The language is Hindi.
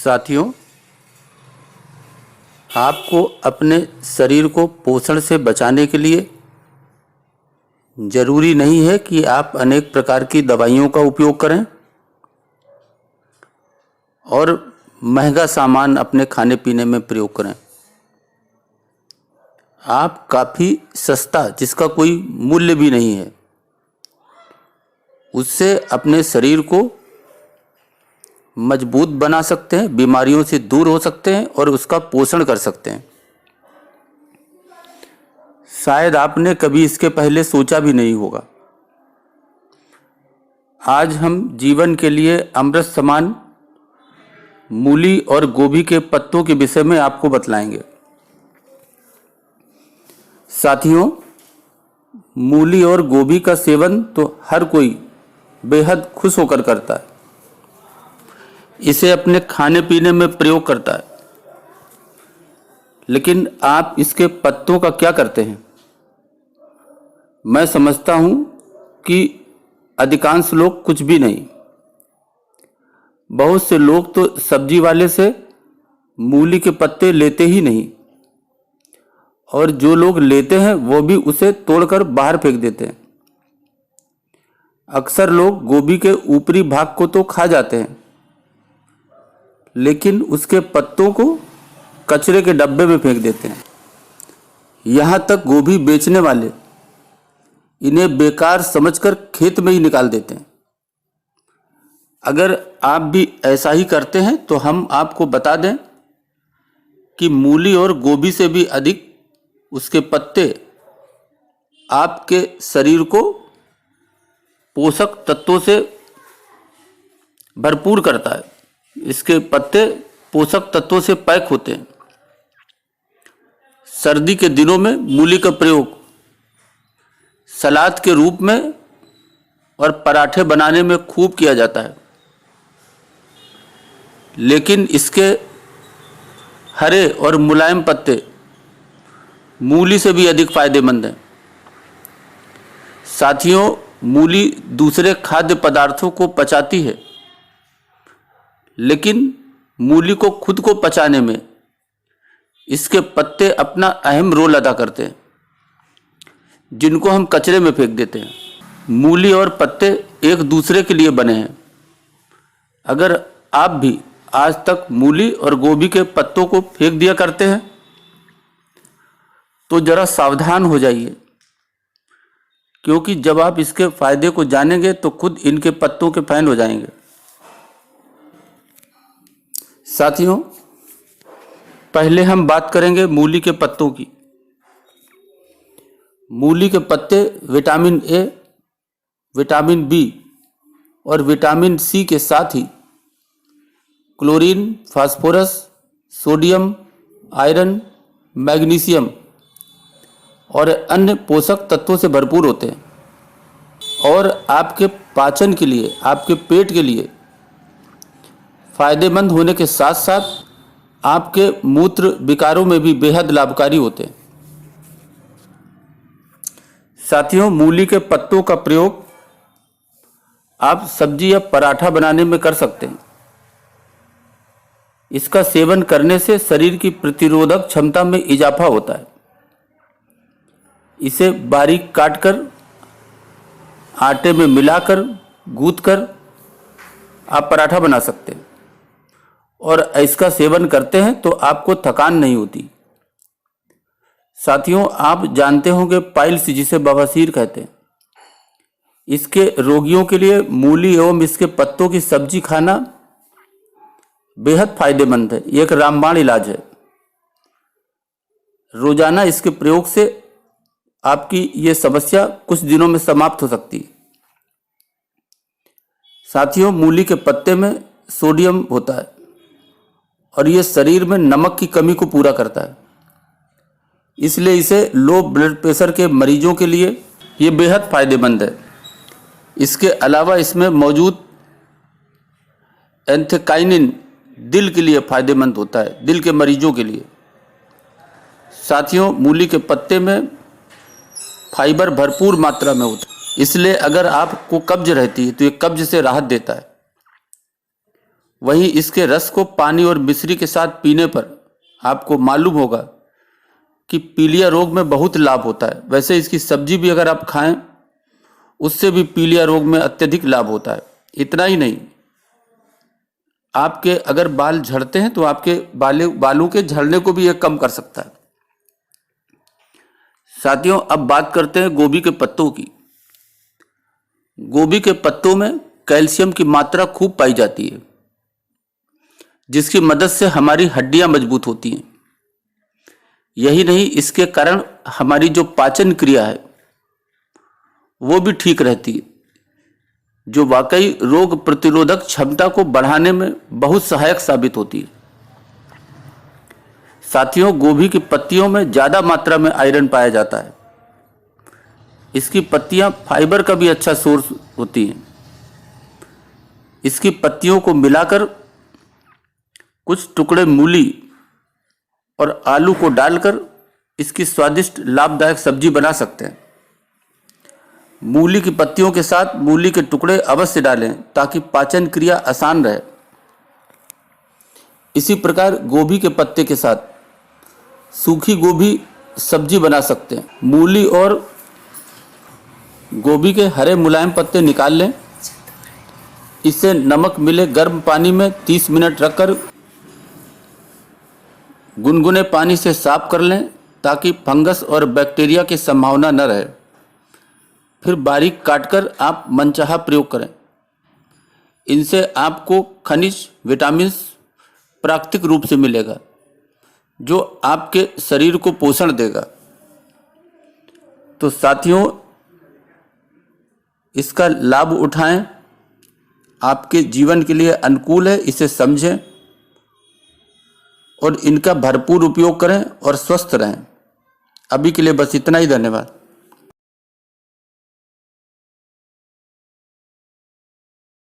साथियों, आपको अपने शरीर को पोषण से बचाने के लिए ज़रूरी नहीं है कि आप अनेक प्रकार की दवाइयों का उपयोग करें और महंगा सामान अपने खाने पीने में प्रयोग करें। आप काफ़ी सस्ता, जिसका कोई मूल्य भी नहीं है, उससे अपने शरीर को मजबूत बना सकते हैं, बीमारियों से दूर हो सकते हैं और उसका पोषण कर सकते हैं। शायद आपने कभी इसके पहले सोचा भी नहीं होगा। आज हम जीवन के लिए अमृत समान मूली और गोभी के पत्तों के विषय में आपको बतलाएंगे। साथियों, मूली और गोभी का सेवन तो हर कोई बेहद खुश होकर करता है, इसे अपने खाने पीने में प्रयोग करता है। लेकिन आप इसके पत्तों का क्या करते हैं? मैं समझता हूं कि अधिकांश लोग कुछ भी नहीं। बहुत से लोग तो सब्जी वाले से मूली के पत्ते लेते ही नहीं, और जो लोग लेते हैं वो भी उसे तोड़कर बाहर फेंक देते हैं। अक्सर लोग गोभी के ऊपरी भाग को तो खा जाते हैं, लेकिन उसके पत्तों को कचरे के डब्बे में फेंक देते हैं। यहाँ तक गोभी बेचने वाले इन्हें बेकार समझकर खेत में ही निकाल देते हैं। अगर आप भी ऐसा ही करते हैं तो हम आपको बता दें कि मूली और गोभी से भी अधिक उसके पत्ते आपके शरीर को पोषक तत्वों से भरपूर करता है। इसके पत्ते पोषक तत्वों से पैक होते हैं। सर्दी के दिनों में मूली का प्रयोग सलाद के रूप में और पराठे बनाने में खूब किया जाता है, लेकिन इसके हरे और मुलायम पत्ते मूली से भी अधिक फायदेमंद हैं। साथियों, मूली दूसरे खाद्य पदार्थों को पचाती है, लेकिन मूली को खुद को पचाने में इसके पत्ते अपना अहम रोल अदा करते हैं, जिनको हम कचरे में फेंक देते हैं। मूली और पत्ते एक दूसरे के लिए बने हैं। अगर आप भी आज तक मूली और गोभी के पत्तों को फेंक दिया करते हैं तो जरा सावधान हो जाइए, क्योंकि जब आप इसके फायदे को जानेंगे तो खुद इनके पत्तों के फैन हो जाएंगे। साथियों, पहले हम बात करेंगे मूली के पत्तों की। मूली के पत्ते विटामिन ए, विटामिन बी और विटामिन सी के साथ ही chlorine, phosphorus, sodium, iron, magnesium और अन्य पोषक तत्वों से भरपूर होते हैं और आपके पाचन के लिए, आपके पेट के लिए फायदेमंद होने के साथ साथ आपके मूत्र विकारों में भी बेहद लाभकारी होते हैं। साथियों, मूली के पत्तों का प्रयोग आप सब्जी या पराठा बनाने में कर सकते हैं। इसका सेवन करने से शरीर की प्रतिरोधक क्षमता में इजाफा होता है। इसे बारीक काटकर आटे में मिलाकर गूंथकर आप पराठा बना सकते हैं, और इसका सेवन करते हैं तो आपको थकान नहीं होती। साथियों, आप जानते होंगे पाइल्स, जिसे बवासीर कहते हैं, इसके रोगियों के लिए मूली एवं इसके पत्तों की सब्जी खाना बेहद फायदेमंद है। ये एक रामबाण इलाज है। रोजाना इसके प्रयोग से आपकी ये समस्या कुछ दिनों में समाप्त हो सकती है। साथियों, मूली के पत्ते में सोडियम होता है और ये शरीर में नमक की कमी को पूरा करता है, इसलिए इसे लो ब्लड प्रेशर के मरीजों के लिए ये बेहद फायदेमंद है। इसके अलावा इसमें मौजूद एंथेकाइनिन दिल के लिए फायदेमंद होता है, दिल के मरीजों के लिए। साथियों, मूली के पत्ते में फाइबर भरपूर मात्रा में होता है, इसलिए अगर आपको कब्ज रहती है तो ये कब्ज से राहत देता है। वहीं इसके रस को पानी और मिश्री के साथ पीने पर आपको मालूम होगा कि पीलिया रोग में बहुत लाभ होता है। वैसे इसकी सब्जी भी अगर आप खाएं उससे भी पीलिया रोग में अत्यधिक लाभ होता है। इतना ही नहीं, आपके अगर बाल झड़ते हैं तो आपके बालों के झड़ने को भी यह कम कर सकता है। साथियों, अब बात करते हैं गोभी के पत्तों की। गोभी के पत्तों में कैल्शियम की मात्रा खूब पाई जाती है, जिसकी मदद से हमारी हड्डियां मजबूत होती हैं। यही नहीं, इसके कारण हमारी जो पाचन क्रिया है वो भी ठीक रहती है, जो वाकई रोग प्रतिरोधक क्षमता को बढ़ाने में बहुत सहायक साबित होती है। साथियों, गोभी की पत्तियों में ज़्यादा मात्रा में आयरन पाया जाता है। इसकी पत्तियां फाइबर का भी अच्छा सोर्स होती हैं। इसकी पत्तियों को मिलाकर कुछ टुकड़े मूली और आलू को डालकर इसकी स्वादिष्ट लाभदायक सब्जी बना सकते हैं। मूली की पत्तियों के साथ मूली के टुकड़े अवश्य डालें ताकि पाचन क्रिया आसान रहे। इसी प्रकार गोभी के पत्ते के साथ सूखी गोभी सब्जी बना सकते हैं। मूली और गोभी के हरे मुलायम पत्ते निकाल लें। इसे नमक मिले गर्म पानी में 30 मिनट रखकर गुनगुने पानी से साफ कर लें ताकि फंगस और बैक्टीरिया की संभावना न रहे। फिर बारीक काटकर आप मनचाहा प्रयोग करें। इनसे आपको खनिज, विटामिन्स प्राकृतिक रूप से मिलेगा, जो आपके शरीर को पोषण देगा। तो साथियों, इसका लाभ उठाएं, आपके जीवन के लिए अनुकूल है, इसे समझें और इनका भरपूर उपयोग करें और स्वस्थ रहें। अभी के लिए बस इतना ही। धन्यवाद।